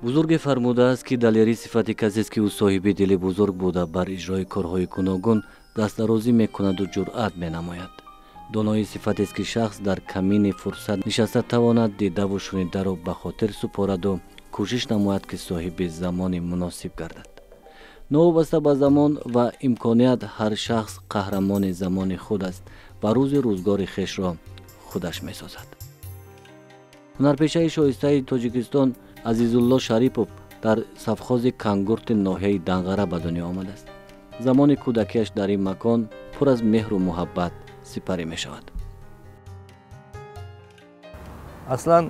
бузурге фармудааст ки далери сифати касест ки ӯ соҳиби дили бузург буда бар иҷрои корҳои гуногун дастдарозӣ мекунаду ҷуръат менамояд. донои сифатест ки шахс дар камини фурсат нишаста тавонад дидаву шунидаро ба хотир супораду кӯшиш намояд ки соҳиби замони муносиб гардад. новобаста ба замон ва имконият ҳар шахс қаҳрамони замони худ аст ва рӯзи рӯзгори хешро худаш месозад. ҳунарпешаи шоистаи тоҷикистон азизулло шарипов дар савхози кангурти ноҳияи данғара ба дунё омадааст. замони кӯдакиаш дар ин макон пур аз меҳру муҳаббат сипарӣ мешавад. аслан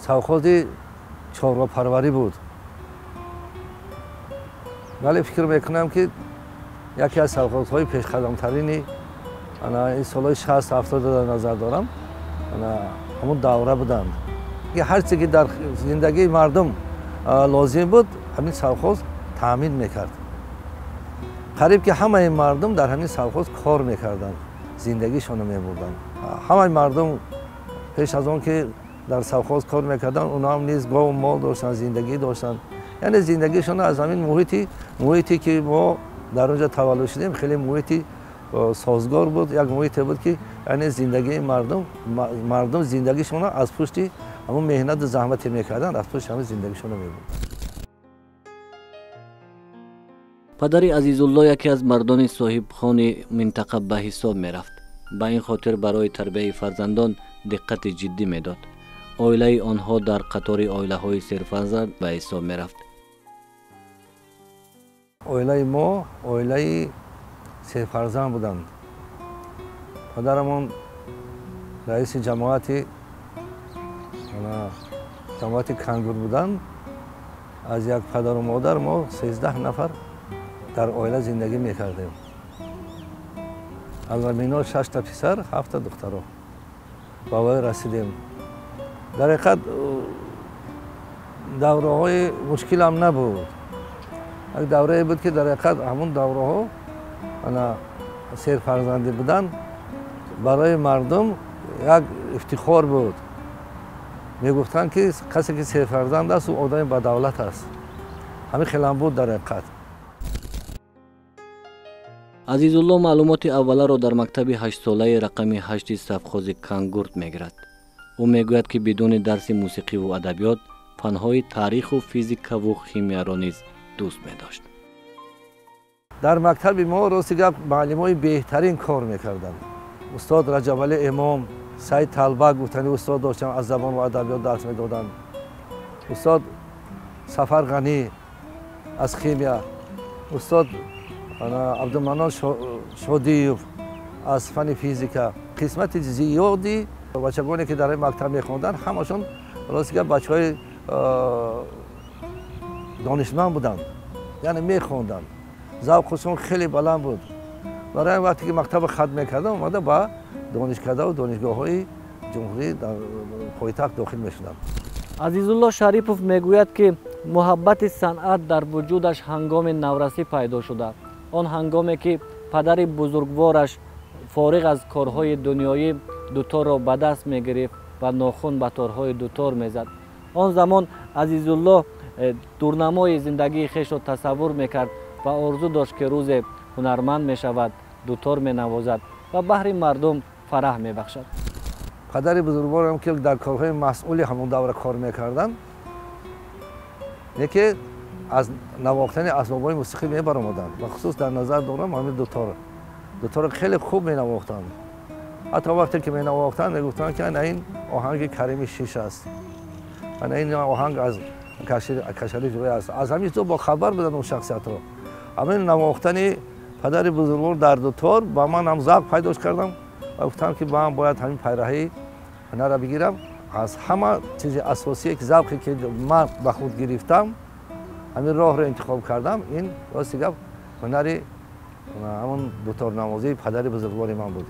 савхози чорвапарварӣ буд, вале фикр мекунам ки яке аз савхозҳои пешқадамтарини ин солҳои 60-70 дар назар дорам, ҳамун давра буданд. ҳар чизе ки дар зиндагии мардум лозим буд, ҳамин савхоз таъмин мекард. қариб ки ҳамаи мардум дар ҳамин савхоз кор мекарданд, зиндагишонро мебурданд. ҳамаи мардум пеш аз он ки дар савхоз кор мекарданд, онҳо ҳам низ гов мол доштанд, зиндагӣ доштанд. яъне зиндагишон аз ҳамин муҳите ки мо дар онҷа таваллуд шудем хеле муҳити созгор буд. як муҳите буд ки яъне зиндагии мардум зиндагишонро аз пушти ҳамун меҳнату заҳмате мекарданд, аз пушти ҳамин зиндагишонро мебурд. падари азизулло яке аз мардони соҳибхони минтақа ба ҳисоб мерафт. ба ин хотир барои тарбияи фарзандон диққати ҷиддӣ медод. оилаи онҳо дар қатори оилаҳои серфарзанд ба ҳисоб мерафт. оилаи мо оилаи серфарзанд буданд. падарамон раиси ҷамоати кангур буданд. аз як падару модар мо 13 нафар дар оила зиндагӣ мекардем. аз замино 6 та писар, 7 та духтаро. ба вой расидем. дар ҳақиқат давраҳои мушкилам набуд. як даврае буд ки дар ҳақиқат ҳамун давраҳо серфарзандӣ будан барои мардум як ифтихор буд. мегуфтанд ки касе ки серфарзанд аст ӯ одами бадавлат аст. ҳамин хелам буд дар ҳақиқат. азизулло маълумоти авваларо дар мактаби 8-солаи рақами 8 савхози кангурт мегирад. ӯ мегӯяд ки бидуни дарси мусиқиву адабиёт фанҳои таъриху физикаву химияро низ дӯст медошт. дар мактаби мо рости гап муаллимои беҳтарин кор мекарданд. устод раҷабалӣ эмом, саид талбак гуфтани устод доштанд, аз забон ва адабиёт дарс медоданд. устод сафар ғанӣ аз химия, устод абдуманон шодиев аз фани физика. қисмати зиёди бачагоне ки дар ин мактаб мехонданд ҳамашон рости гап бачаҳои донишманд буданд, яъне мехонданд. завқушон хеле баланд буд. барои вақте ки мактаба хатм мекардам омада ба донишкадаву донишгоҳҳои ҷумҳурӣ дар пойтахт дохил мешудам. азизулло шарипов мегӯяд ки муҳаббати санъат дар вуҷудаш ҳангоми наврасӣ пайдо шуда. он ҳангоме ки падари бузургвораш фориғ аз корҳои дунёӣ дуторро ба даст мегирифт ва нохун ба торҳои дутор мезад. он замон азизулло дурнамои зиндагии хешро тасаввур мекард ва орзу дошт ки рӯзе ҳунарманд мешавад, дутор менавозад ва баҳри мардум фараҳ мебахшад. падари бузургворам ки дар корҳои масъули ҳамон давра кор мекарданд, яке аз навохтани асбобҳои мусиқӣ мебаромаданд. бахусус дар назар дорам ҳамин дуторро хеле хуб менавохтанд. ҳатто вақте ки менавохтанд мегуфтанд ки ана ин оҳанги Карими Шиш аст, ана ин оҳанг аз Кашали Ҷӯй аст. аз ҳамин чизо бохабар буданд он шахсиятро. ҳамин навохтани падари бузургвор дар дутор ба ман ҳам завқ пайдош кардам ва гуфтам ки ман бояд ҳамин пайраҳии ҳунарро бигирам. аз ҳама чизи асосие ки завқе ки ман ба худ гирифтам, ҳамин роҳро интихоб кардам. ин рости гап ҳунари ҳамон дуторнавозии падари бузургвори ман буд.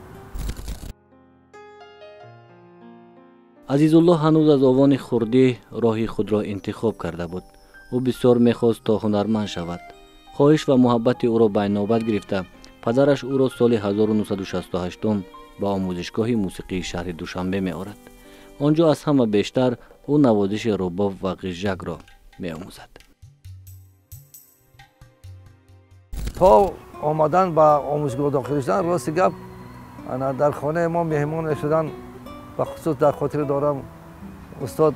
азизулло ҳанӯз аз овони хурдӣ роҳи худро интихоб карда буд. ӯ бисёр мехост то ҳунарманд шавад. хоҳиш ва муҳаббати ӯро ба инобат гирифта падараш ӯро соли 1968 ба омӯзишгоҳи мусиқии шаҳри Душанбе меорад. آنجا از همه بیشتر او نوازش رباب و قیژک را می‌آموزد. تا آمدن به آموزشگاه داخل شدن راستی گپ در خانه ما مهمان شدن و خصوص در خاطر دارم استاد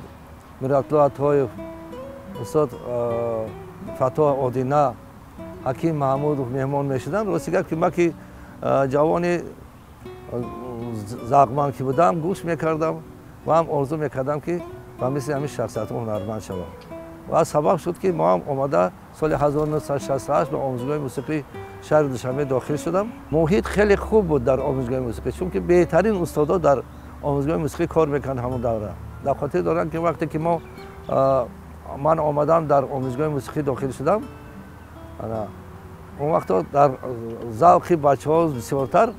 میراتلا عطایف، استاد فتاح آدینه، حکیم محمود مهمان میشدن. راستی گپ که من که جوان زغمن که بودم گوش میکردم و هم آرزو میکردم که من مثل همین شخصیت هنرمند شدم و سبب شد که ما هم آمده سال 1968 به آموزشگاه موسیقی شهر دوشنبه داخل شدم. محیط خیلی خوب بود در آموزشگاه موسیقی، چون که بهترین استادا در آموزشگاه موسیقی کار میکنن همون دوره. در خاطر دارن که وقتی که من آمدم در آموزشگاه موسیقی داخل شدم، اون وقت در ذوق بچه‌ها بسیارتر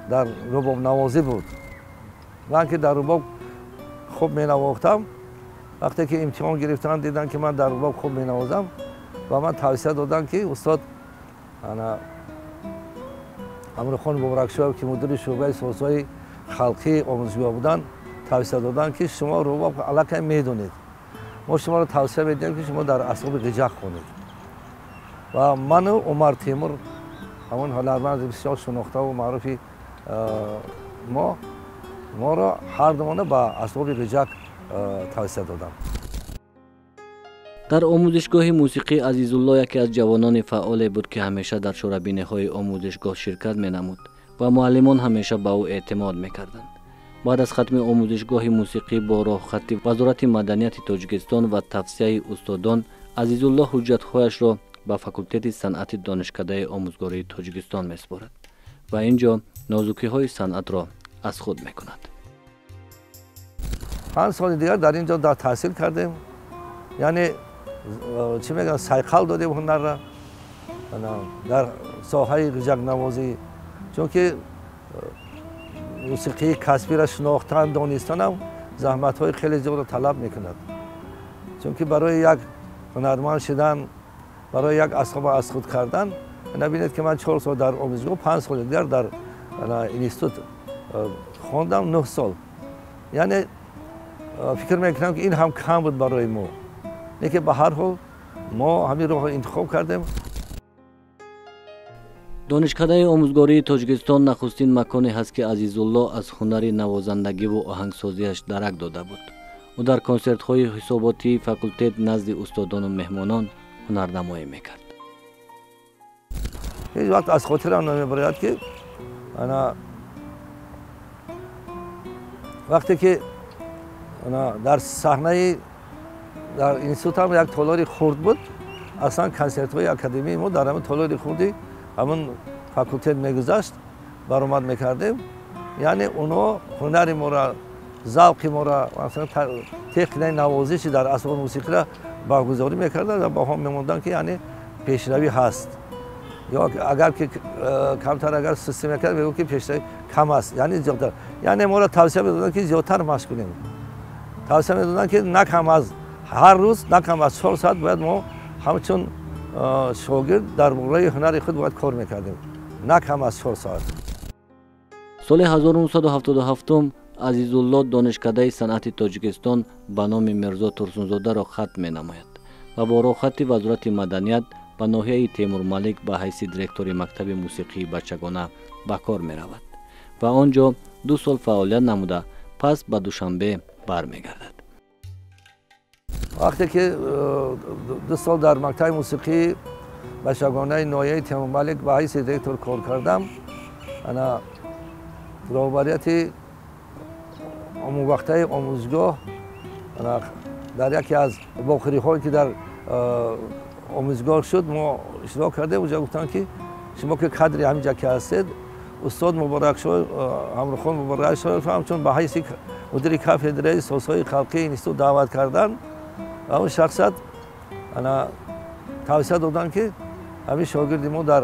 در رباب نوازی بود. من که در رباب خوب می‌نواختم، وقتی که امتحان گرفتن دیدن که من در رباب خوب می‌نوازم و من توصیه دادن که استاد امرخان مبارکشاه که مدیر شعبه سازهای خلقی آموزشگاه بودن توصیه دادن که شما رباب علاقه میدونید، ما شما رو توصیه میدیم که شما در اسباب قیژک خوانید. و من و عمر تیمور همون هنرمند بسیار شناخته و معروفی ما را هر دومانه به اسباب قیژک توصیه دادم. در آموزشگاه موسیقی عزیزالله یکی از جوانان فعال بود که همیشه در شورابینه‌های آموزشگاه شرکت می‌نمود و معلمان همیشه به او اعتماد می‌کردند. بعد از ختم آموزشگاه موسیقی با راه خط وزارت مدنیت تاجیکستان و توصیه استادان، عزیزالله حجت‌هایش را به فاکولته صنعت دانشکده آموزگاری تاجیکستان می‌سپارد و اینجا نازکی‌های صنعت را از خود می‌کند. 5 سال دیگر در اینجا در تحصیل کردیم، یعنی چی میگن سایقل دادیم هنر را در ساحه قیژک نوازی، چون که موسیقی کسبی را شناختن دانستن هم زحمت‌های خیلی زیاد را طلب می‌کند، چون که برای یک هنرمند شدن، برای یک اسباب از خود کردن، نبینید که من 4 سال در آموزشگاه 5 سال دیگر در اینستیتوت خواندم 9 سال. یعنی فکر میکنم که این هم کم بود برای ما، لیکن به هر حال ما همین راه انتخاب کردیم. دانشکده آموزگاری تاجیکستان نخستین مکانی هست که عزیزالله از هنر نوازندگی و آهنگسازیش درک داده بود. او در کنسرت‌های حساباتی فاکولته نزد استادان و مهمانان هنرنمایی میکرد. هیچ وقت از خاطرم نمیبرد که وقتی که در صحنه در اینستیتوت هم یک تالاری خرد بود، اصلا کنسرت‌های اکادمی ما در همون تالاری خردی همون فاکولته میگذشت، برآمد میکردیم. یعنی اونا هنر ما را، ذوق ما را، مثلا تکنیک نوازشی در اسباب موسیقی را برگزاری میکردن و با هم میموندن که یعنی پیشروی هست، یا اگر که کمتر اگر سیستم کرد بگو که پیشروی کم است، یعنی زیادتر. یعنی ما را توصیه میدادن که زیادتر مشق کنیم، توصیه میدادن که نه کم از هر روز، نه کم از 4 ساعت باید ما همچون شاگرد در مورد هنر خود باید کار میکردیم، نه کم از 4 ساعت. سال 1977 عزیزالله دانشکده صنعت تاجیکستان به نام میرزا ترسونزاده را ختم می‌نماید و با راه خط وزارت مدنیت به ناحیه تیمور ملک به حیث دیرکتور مکتب موسیقی بچگانه به کار می‌رود و آنجا 2 سال فعالیت نموده پس به دوشنبه برمیگردد. وقتی که 2 سال در مکتب موسیقی بچگانه ناحیه تیمور ملک به حیث دیرکتور کار کردم، انا رهبریت اون وقتای آموزشگاه در یکی از باخری هایی که در آموزشگاه شد ما اشتراک کرده. اونجا گفتن که شما که کادری همینجا که هستید، استاد مبارکشاه امرخان مبارکشاه همچون به حیث مدیر کافدره سازهای خلقی اینستیتوت دعوت کردن و اون شخصیت توصیه دادن که همین شاگردی ما در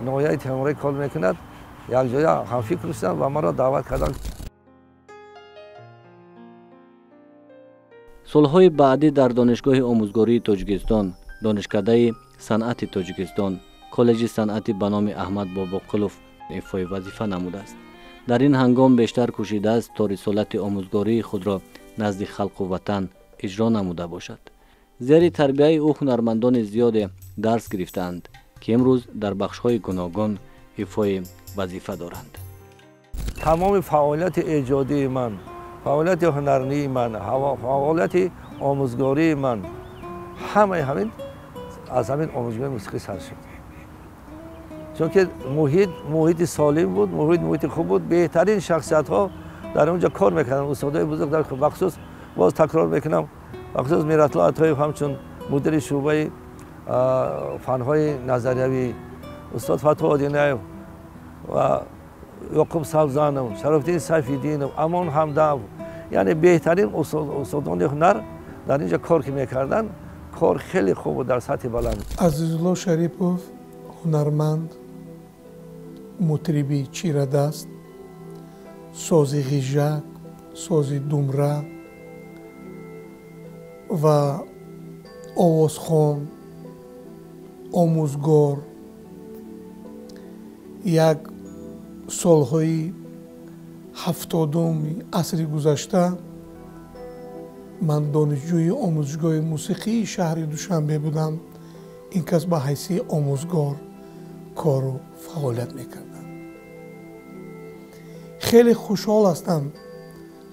ناحیه تیموری کار میکند، یک جای هم فکر شدن و ما را دعوت کردن. سالهای بعدی در دانشگاه آموزگاری تاجیکستان، دانشکده صنعت تاجیکستان، کالج صنعتی به نام احمد باباقلوف ایفای وظیفه نموده است. در این هنگام بیشتر کوشیده است تا رسالت آموزگاری خود را نزد خلق و وطن اجرا نموده باشد. زیر تربیه او هنرمندان زیاد درس گرفتند که امروز در بخش‌های گوناگون ایفای وظیفه دارند. تمام فعالیت ایجادی من، فعالیت هنری من، فعالیت آموزگاری من همین از همین آموزگاری موسیقی سر شد. چون که محیط سالم بود، محیط خوب بود، بهترین شخصیت ها در اونجا کار میکردن. استادای بزرگ در بخصوص باز تکرار میکنم، بخصوص میرات الله عطایی همچون مدیر شعبه فنهای نظریوی، استاد فتح آدینه و یعقوب سبزانو، شرفالدین سیف‌الدین، امان همدم، یعنی بهترین استادان هنر در اینجا کار که میکردن. کار خیلی خوب و در سطح بلند. عزیزالله شریپوف هنرمند، مطربی چیره‌دست، سازی غیژک، سازی دمره و آوازخوان، آموزگار. یک سالهای 70 عصر گذشته من دانشجوی آموزشگاه موسیقی شهر دوشنبه بودم. این کس به حیث آموزگار کار و فعالیت میکردم. خیلی خوشحال هستم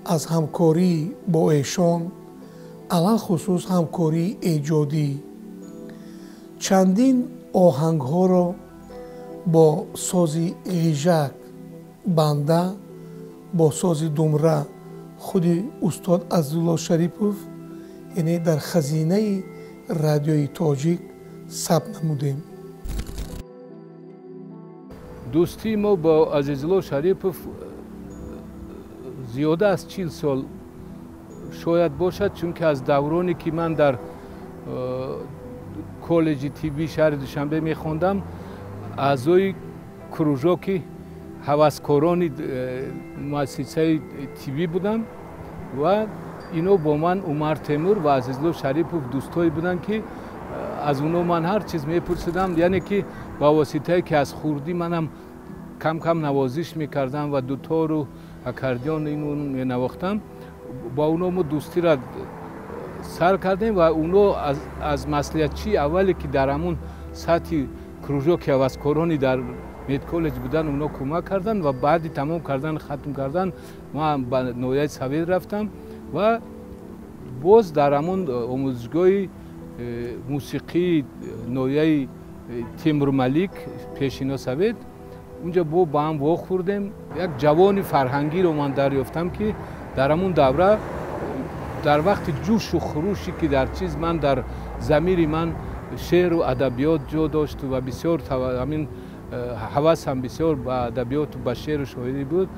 از همکاری با ایشان، علل خصوص همکاری ایجادی. چندین آهنگ ها را با سازی غیژک بنده، با سازی دمره خود استاد عزیزالله شریپوف، یعنی در خزینه رادیوی تاجیک ثبت نمودیم. دوستی ما با عزیزالله شریپوف زیاده از 40 سال شاید باشد، چون که از دورانی که من در کالج طبی شهر دوشنبه میخوندم اعضای کروژاک هوسکاران مؤسسه طبی بودم و اینو با من عمر تیمور و عزیزالله شریپوف دوستایی بودن که از اونو من هر چیز میپرسیدم، یعنی که با واسطه که از خوردی منم کم کم نوازش میکردم و دوتار و اکاردیون اینو مینواختم. با اونو ما دوستی را سر کردیم و اونو از مصلحتچی اولی که در همون سطح کروژاک هوسکارانی در مید کالج بودن اونا کمک کردن و بعدی تمام کردن ختم کردن ما به نویای سوید رفتم و باز در همون آموزشگاه موسیقی نویای تیمور ملیک پیشینا سوید اونجا با هم واق خوردیم. یک جوان فرهنگی رو من دریافتم که در همون دوره در وقت جوش و خروشی که در چیز من در ضمیر من شعر و ادبیات جا داشت و بسیار همین حواس هم بسیار به ادبیات و به شعر و شاعری بود.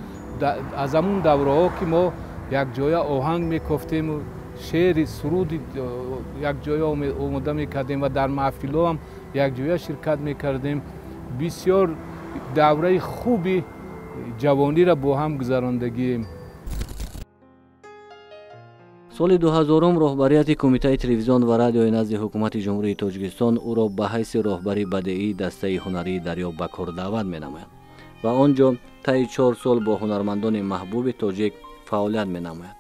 از همون دوره ها که ما یک جای آهنگ میگفتیم و شعر سرود یک جای آماده میکردیم و در محفل ها هم یک جای شرکت میکردیم. بسیار دوره خوبی جوانی را با هم گذراندگیم. سال 2000 رهبریت کمیته تلویزیون و رادیو نزد حکومت جمهوری تاجیکستان او را به حیث راهبری بدیعی دسته هنری دریاب به کار دعوت می‌نماید و آنجا طی 4 سال با هنرمندان محبوب تاجیک فعالیت می‌نماید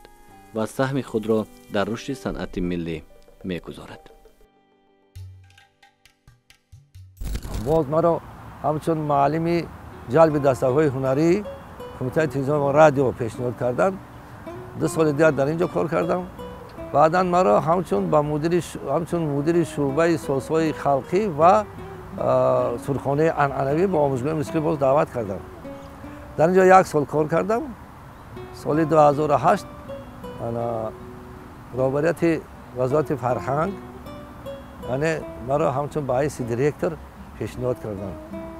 و سهم خود را در رشد صنعت ملی می‌گذارد. باز مرا همچون معلمی جلب دسته‌های هنری کمیته تلویزیون و رادیو پیشنهاد کردند. 2 سال دیگر در اینجا کار کردم. بعدا مرا همچون مدیر شعبه سازهای خلقی و سرخانه عنعنوی با آموزگاه موسیقی باز دعوت کردم. در اینجا 1 سال کار کردم. سال 2008 رهبریت وزارت فرهنگ یعنی مرا همچون به حیث دیرکتور پیشنهاد کردم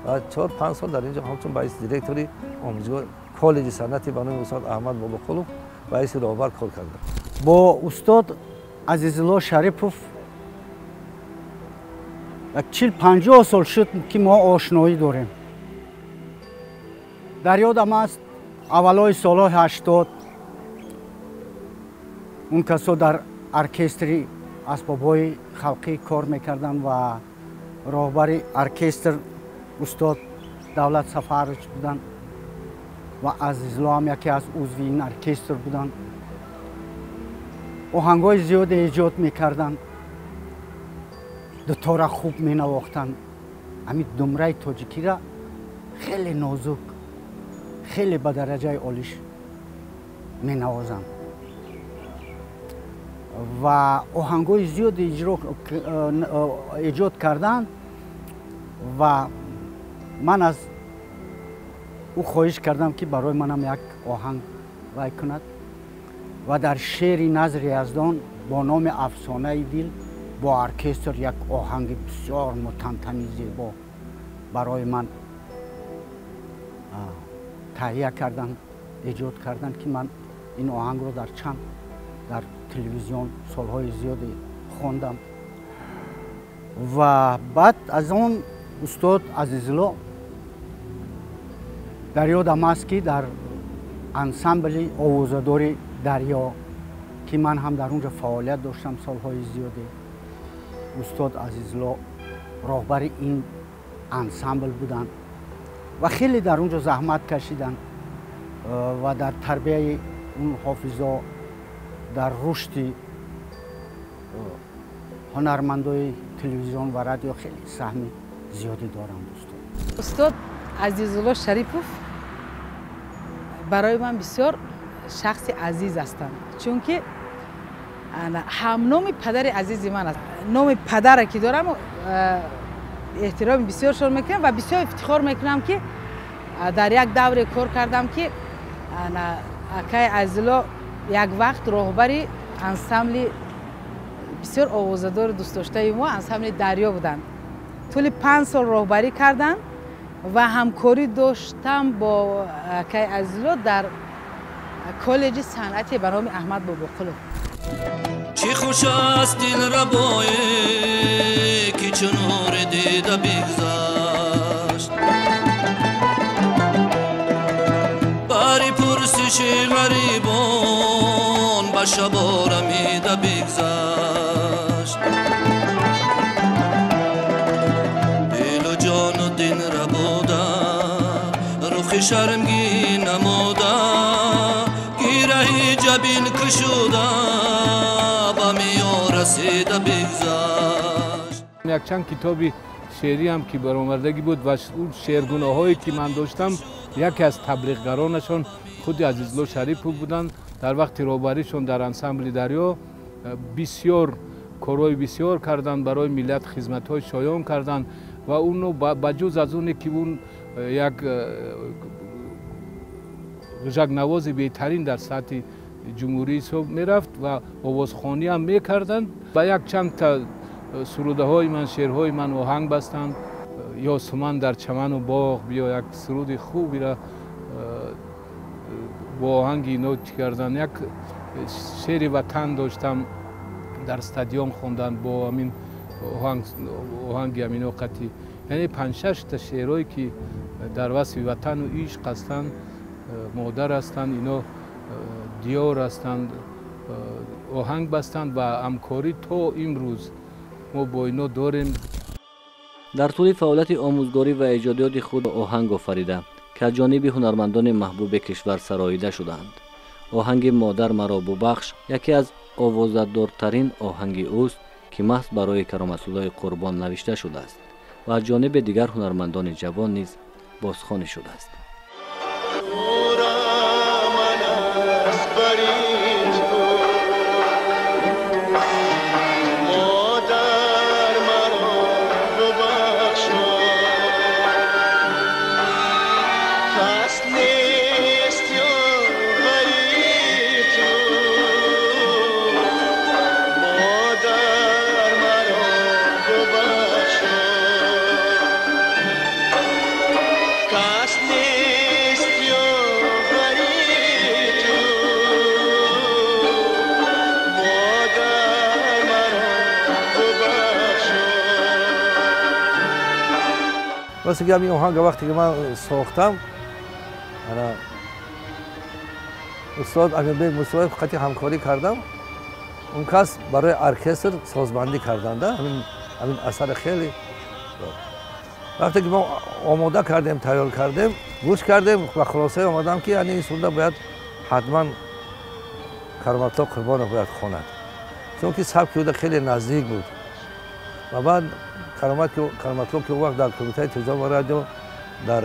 و 4-5 سال در اینجا همچون به حیث دیرکتوری آموزگاه کالج صنعتی بانوی استاد احمد باباخلوف به حیث راهبر کار کردم. با استاد عزیزالله شریپوف 40-50 سال شد که ما آشنایی داریم. در یادم است اولای سالهای 80 اون کسا در ارکستری اسباب‌های خلقی کار میکردن و راهبر ارکستر استاد دولت سفرج بودن و عزیزلو هم یکی از عضو این ارکستر بودن. آهنگای زیاد ایجاد میکردن، دوتارا خوب مینواختن. همین دمره تاجیکی را خیلی نازک، خیلی به درجه عالیش مینوازن و آهنگای زیاد ایجاد کردن و من از او خواهش کردم که برای منم یک آهنگ وای کند و در شعر نظر یزدان با نام افسانه دل با ارکستر یک آهنگ بسیار متنطنی زیبا برای من تهیه کردن، ایجاد کردن که من این آهنگ رو در تلویزیون سالهای زیادی خواندم و بعد از اون استاد عزیزلو در یادم است که در انسامبل آوازه‌داری دریا که من هم در اونجا فعالیت داشتم سالهای زیادی، استاد عزیزلو راهبر این انسامبل بودن و خیلی در اونجا زحمت کشیدن و در تربیه اون حافظا، در رشد هنرمندای تلویزیون و رادیو خیلی سهم زیادی دارند. استاد عزیزالله شریپوف برای من بسیار شخص عزیز هستند، چون که هم نام پدر عزیز من است. نام پدر که دارم احترام بسیارشون میکنم و بسیار افتخار میکنم که در یک دور کار کردم که اکای عزیزالله یک وقت راهبری انسامبل بسیار آوازه‌دار دوست داشته ما انسامبل دریا بودند. طول 5 سال راهبری کردن و همکاری داشتم با اکای عزیزالله در کالج صنعتی به نام احمد باباقلو. چی خوش است دل ربای که چنور دیده بگذشت، باری پرسش غریبان به شب آرمیده بگذشت، دل و جان و دین ربوده رخ شرمگی نموده، گیره جبین کشوده با میان رسیده بگذشت. یک چند کتابی شعری هم که برآوردگی بود و اون شعرگونه هایی که من داشتم یکی از تبلیغگرانشون خود عزیزالله شریپوف بودن. در وقت راهبریشون در انسامبل دریا بسیار کارهای بسیار کردن، برای ملت خدمت‌های شایان کردن و اونو بجز از اونی که اون یک غژک نواز بهترین در سطح جمهوری حساب میرفت و آوازخوانی هم میکردند و یک چند تا سروده های من، شعرهای من آهنگ بستند. یا سمن در چمن و باغ بیا، یک سرود خوبی را با آهنگی نوت کردن. یک شعر وطن داشتم در استادیوم خوندن با همین آهنگ همین وقتی، یعنی 5-6 تا شعرهایی که در وصف وطن و عشق هستند، مادر هستند، اینا دیار هستند، آهنگ بستند و همکاری تا امروز ما با اینا داریم. در طول فعالیت آموزگاری و ایجادیات خود آهنگ آفریده که از جانب هنرمندان محبوب کشور سراییده شدند. آهنگ مادر مرا ببخش یکی از آوازه‌دارترین آهنگ اوست که محض برای کرامت‌الله قربان نوشته شده است و از جانب دیگر هنرمندان جوان نیز بازخوانی شده است. واسه که همین آهنگ وقتی که من ساختم، استاد امیربگ موسوی خطی همکاری کردم. اون کس برای ارکستر سازبندی کردند. همین اثر خیلی وقتی که ما آماده کردیم، تیار کردیم، گوش کردیم و خلاصه آمدم که یعنی این سروده باید حتما کرامت‌الله قربان رو باید خوند، چون که سبک او خیلی نزدیک بود. و بعد کرامت‌الله که وقت در کمیته تجارت و رادیو در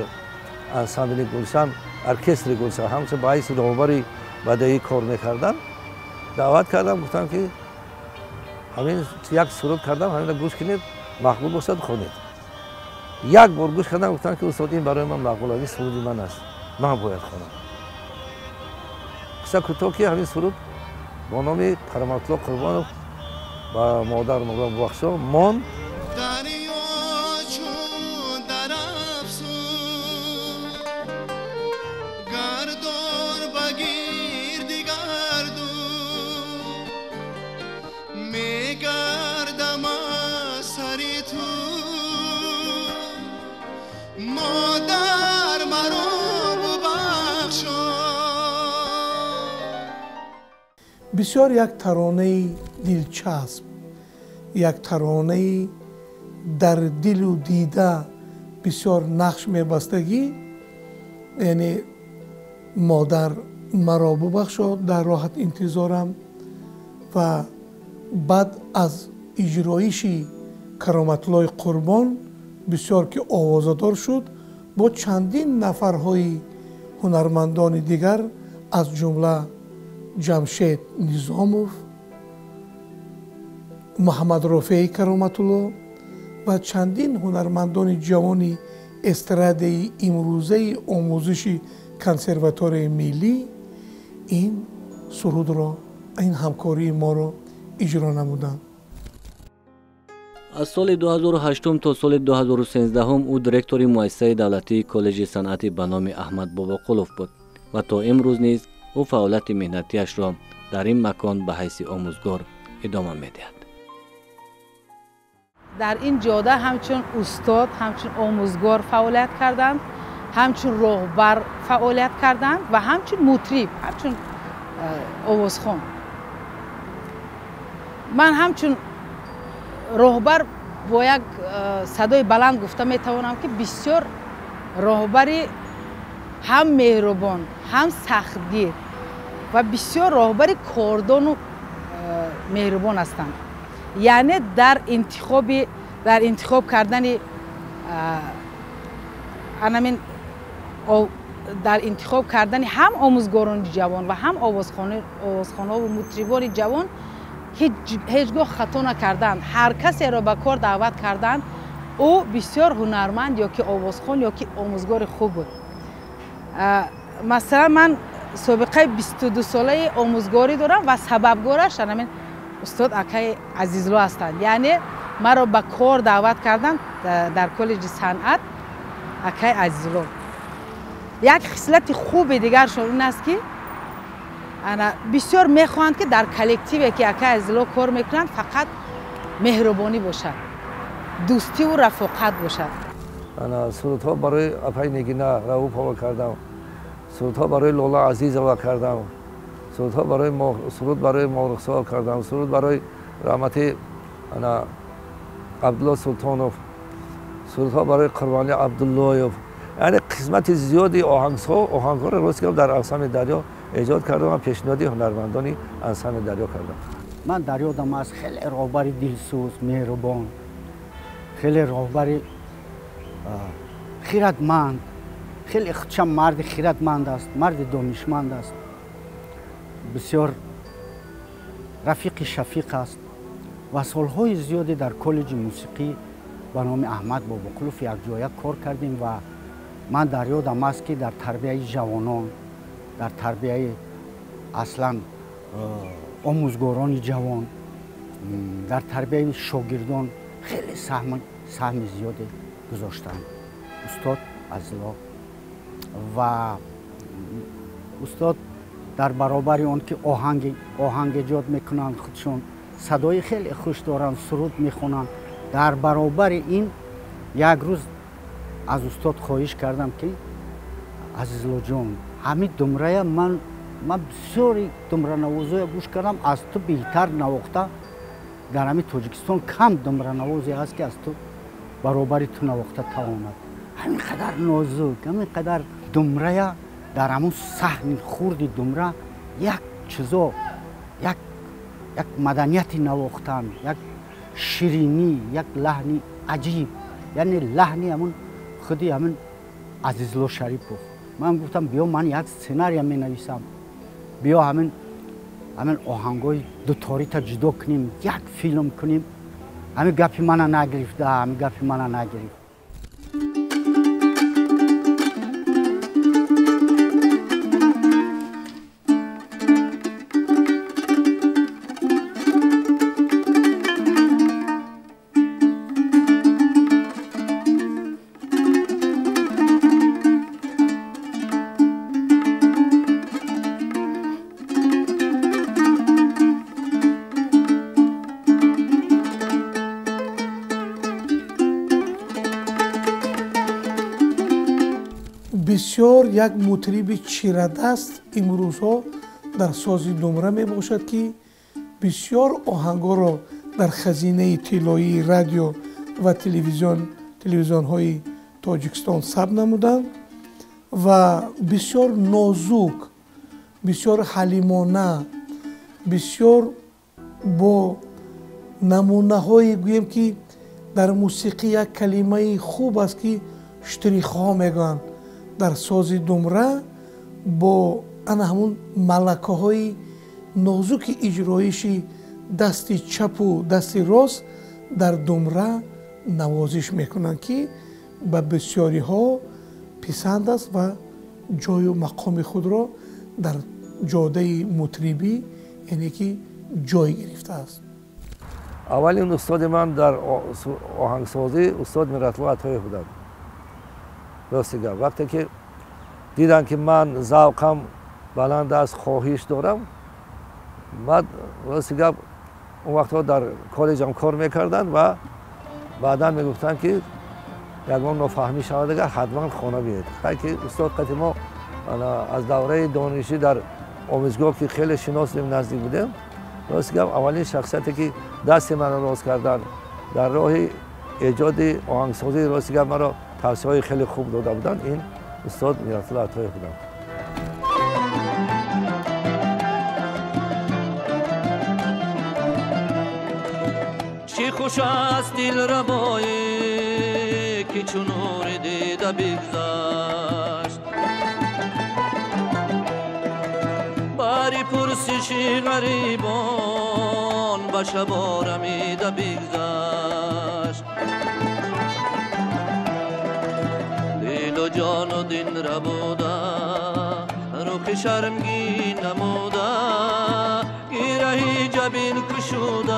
انسامبل گلشن، ارکستر گلشن همچنین باعث راهبری بدایی کار میکردن، دعوت کردم گفتم که همین یک سرود کردم، همین گوش کنید، مقبول باشد خونید. یک بار گوش کردم گفتم که استاد این برای من مقبول است، سرود من است، من باید خونم. قصه کوتاه که همین سرود با نام کرامت‌الله قربان و مادر مقام بخشا ماند. بسیار یک ترانه دلچسب، یک ترانه در دل و دیده بسیار نقش میبستگی، یعنی مادر مرا ببخشا، در راحت انتظارم. و بعد از اجرایش کرامت‌الله قربان بسیار که آوازدار شد، با چندین نفرهای هنرمندان دیگر از جمله جمشید نظاموف، محمد رافعی کرامت‌الله و چندین هنرمندان جوان استراده امروزه آموزش کنسرواتوار ملی این سرود را، این همکاری ما را اجرا نمودند. از سال 2008 تا سال 2013 او دیرکتور مؤسسه دولتی کالج صنعتی به نام احمد باباقلوف بود و تا امروز نیز او فعالیت مهنتیش را در این مکان به حیث آموزگار ادامه می‌دهد. در این جاده همچون استاد، همچون آموزگار فعالیت کردند، همچون راهبر فعالیت کردند و همچون مطرب، همچون آوازخوان. من همچون راهبر با یک صدای بلند گفته میتوانم که بسیار راهبری هم مهربان، هم سختگیر و بسیار راهبری کاردان و مهربان هستند. یعنی در انتخاب کردن هم آموزگاران جوان و هم آوازخوان‌ها و مطربان جوان که هیچگاه خطا نکردند، هر کسی را به کار دعوت کردند، او بسیار هنرمند یا که آوازخوان یا که آموزگار خوب بود. مثلا من سابقه 22 ساله آموزگاری دارم و سببگارش همین استاد اکای عزیزلو هستند. یعنی مرا به کار دعوت کردند در کالج صنعت اکای عزیزلو. یک خصلت خوب دیگرشون این است که بسیار میخواهند که در کلکتیوی که اکای عزیزلو کار میکنند فقط مهربانی باشد، دوستی و رفاقت باشد. انا سرودها برای اپای نگینه رؤوف ها کردم، سرودها برای لولا عزیز ها کردم، سرود برای مورخسا کردم، سرود برای رحمتی انا عبدالله سلطانوف، سرودها برای قربانی عبداللهیوف. یعنی قسمت زیادی آهنگ‌ها را روز که در انسان دریا ایجاد کردم و پیشنهادی هنرمندانی انسان دریا کردم. من در یادم است خیلی راهبری دلسوز، مهربان، خیلی راهبری خیرتمند، خیلی چند مرد خیرتمند است، مرد دانشمند است، بسیار رفیق شفیق است و سالهای زیادی در کالج موسیقی به نام احمد باباقلوف یک جای کار کردیم و من در یادم است که در تربیت جوانان، در تربیت اصلا آموزگاران جوان، در تربیت شاگردان خیلی سهم زیادی گذاشتند. استاد عزیزلو و استاد در برابر آن که آهنگ ایجاد میکنند، خودشون صدای خیلی خوش دارند، سرود میخونند، در برابر این یک روز از استاد خواهش کردم که عزیزلو جان، همین دمره من بسیار دمره نوازی گوش کردم، از تو بهتر نواخته در همین تاجیکستان کم دمره نوازی هست که از تو برابر تو نواخته تواند. همینقدر نازک، همینقدر دمره در همون صحن خورد دمره یک چیزا یک مدنیت نواختن، یک شیرینی، یک لحنی عجیب، یعنی لحنی همون خودی همون عزیزالله شریپوف. من گفتم بیا من یک سناریو می نویسم، بیا همین آهنگای دوتاری تا جدا کنیم، یک فیلم کنیم. همین گپی من نگرفته، همین گپی من نگرفت. بسیار یک مطرب چیره‌دست امروزها در ساز دمره می باشد که بسیار آهنگا را در خزینه طلایی رادیو و تلویزیون های تاجیکستان ثبت نمودند و بسیار نازک، بسیار حلیمانه، بسیار با نمونه های گویم که در موسیقی یک کلمه خوب است که شتریخ ها میگن در ساز دمره با همون ملکه های نازک اجرایشی دست چپ و دست راست در دمره نوازش میکنند که به بسیاری ها پسند است و جای و مقام خود را در جاده مطربی یعنی که جای گرفته است. اولین استاد من در آهنگسازی استاد میراتلا عطایی بودند. راستی گفت وقتی که دیدن که من ذوقم بلند است، خواهش دارم، بعد راستی گفت اون وقتها در کالجم کار میکردن و بعدا میگفتن که یکمان نفهمی شود اگر حتما خانه بیاید. خیلی که استاد قطعی ما از دوره دانشی در آموزگاه که خیلی شناسیم نزدیک بودیم، راستی گفت اولین شخصیتی که دست من راست کردن در راه ایجاد آهنگسازی راستی گفت مرا توصیه‌های خیلی خوب داده بودن این استاد میراتلا عطایی بودند. چی خوش است دلربایی که چون نور دیده بگذشت، باری پرسشی غریبان به شب آرمیده بگذشت. دل و جان و دین را بوده روح شرمگین نموده، گیرهی جبین کشوده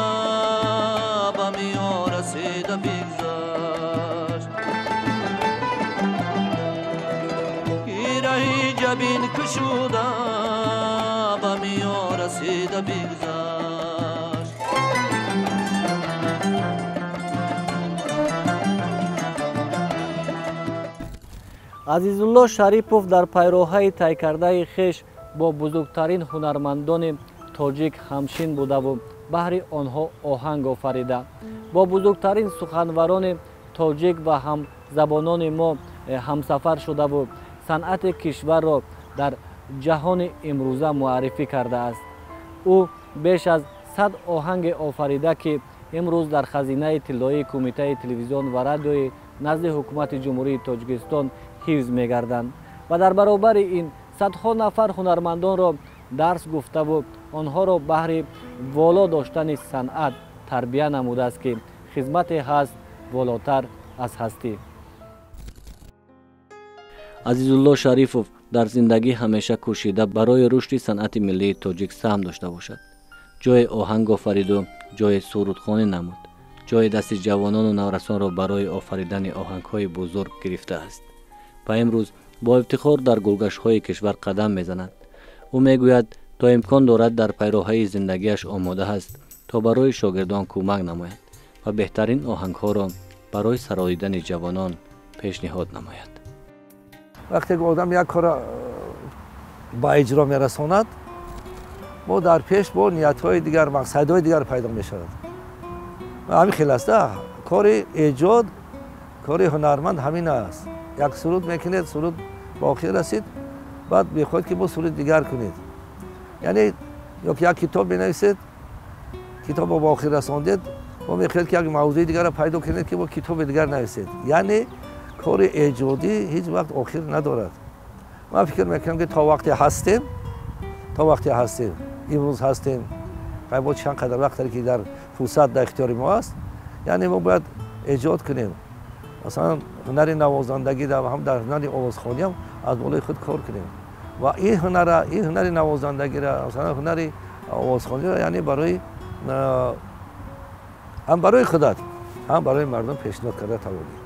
به میان رسیده بگذشت. گیرهی جبین کشوده به میان رسیده بگذشت. عزیزالله شریپوف در پیراهی طی کرده خویش با بزرگترین هنرمندان تاجیک همشین بوده و بهر آنها آهنگ آفریده. با بزرگترین سخنوران تاجیک و هم زبانان ما همسفر شده و صنعت کشور را در جهان امروزه معرفی کرده است. او بیش از 100 آهنگ آفریده که امروز در خزینه طلایی کمیته تلویزیون و رادیوی نزد حکومت جمهوری تاجیکستان حفظ می‌گردند و در برابر این صدها نفر هنرمندان را درس گفته و آنها را بهر والا داشتن صنعت تربیت نموده است که خدمت هست والاتر از هستی. عزیزالله شریپوف در زندگی همیشه کوشیده برای رشد صنعت ملی تاجیک سهم داشته باشد. جای آهنگ آفرید و جای سرودخوانی نمود. جای دست جوانان و نورسان را برای آفریدن آهنگ‌های بزرگ گرفته است. و امروز با افتخار در گلگشت‌های کشور قدم می‌زند. او میگوید تا امکان دارد در پیراهه زندگیش آماده است تا برای شاگردان کمک نماید و بهترین آهنگ‌ها را برای سراییدن جوانان پیشنهاد نماید. وقتی که آدم یک کار با اجرا میرساند، ما در پیش با نیت‌های دیگر، مقصدهای دیگر پیدا می‌شود. همین خیلی است. کار ایجاد، کار هنرمند همین است. یک سرود میکنید، سرود به آخر رسید بعد میخواد که با صورت دیگر کنید یعنی یک کتاب بنویسید کتاب با آخر رساندید و میخواد که یک موضوع دیگر را پیدا کنید که با کتاب دیگر نویسید یعنی کار ایجادی هیچ وقت آخر ندارد من فکر میکنم که تا وقتی هستیم امروز هستیم قیبات چند قدر وقتی که در فرصت در اختیار ما است یعنی ما باید ایجاد کنیم مثلا هنر نوازندگی و هم در هنر آوازخوانی هم از بالای خود کار کنیم و این هنر نوازندگی را مثلا هنر آوازخوانی را یعنی هم برای خودت هم برای مردم پیشنهاد کرده توانی